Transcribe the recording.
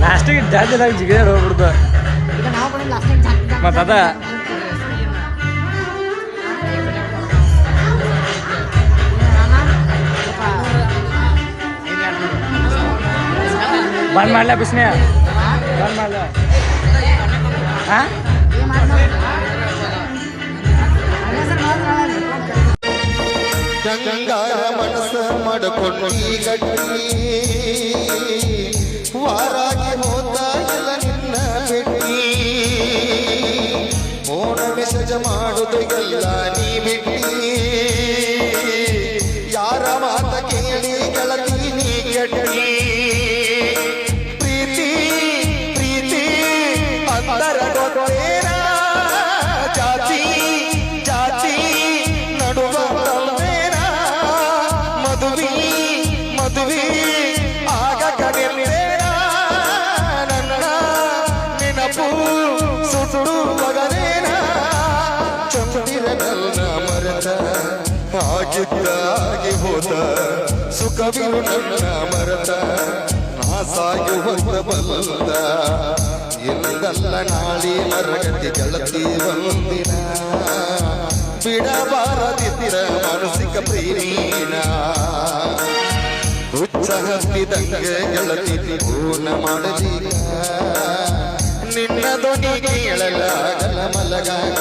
ಲಾಸ್ಟಿಗೆ ಜಾಸ್ತಿ ಜಿಗಿದ ಹೋಗ್ಬಿಡ್ತು ಮತ್ತ ಅದ ಬಂದ್ ಮಾಡ್ಲ ಬಿಸ್ನೆ ಬಂದ್ ಮಾಡ್ಲ ಗಂಗಾರ ಮನಸ್ಸ ಮಾಡಿಕೊಂಡು ಗಟ್ಟಿ ವಾರಾಗಿ ಹೋದ ಎಲ್ಲ ನಿನ್ನ ಬಿಟ್ಟಿ ಮೋಡ ಮೆಸೇಜ ಮಾಡುದು ಎಲ್ಲ ನೀ ಬಿಟ್ಟಿ ಯಾರ ಮಾತ ಕೇಳಿ ಗೆಳತಿ ನೀ ಗಟ್ಟಿ ಪ್ರೀತಿ ಪ್ರೀತಿ ಅಂತರ ಗೊತ್ತೇನ ಜಾತಿ ಜಾತಿ ನಡುವ ಮದುವೆ ಮದುವೆ ಆಗ ಕಡಿಮೇನ ನನ್ನ ನೆನಪು ಸುಟ್ಟು ಮಗನೇನ ಚಂದಿರನಲ್ಲ ಮರೆತ ಆಗಿದ್ದಾಗಿ ಹೋದ ಸುಖವಿರು ನನ್ನ ಮರೆತ ನಾ ಸಾಯುವಂತ ಬಲ್ಲ ಇಲ್ಲದಲ್ಲ ನಾಳಿ ಮರಗತಿ ಗೆಳತಿ ಒಂದಿನ ಬಿಡಬಾರದಿದ್ದಿರ ಮಾನಸಿಕ ಪ್ರೇಮೀನ ಹುಚ್ಚ ಹತ್ತಿದಂಗೆ ಗೆಳತಿ ಪೂರ್ಣ ಮಾಡಲೀಗ ನಿನ್ನ ಧ್ವನಿ ಕೇಳಲಾಗಲ ಮಲಗಾಗ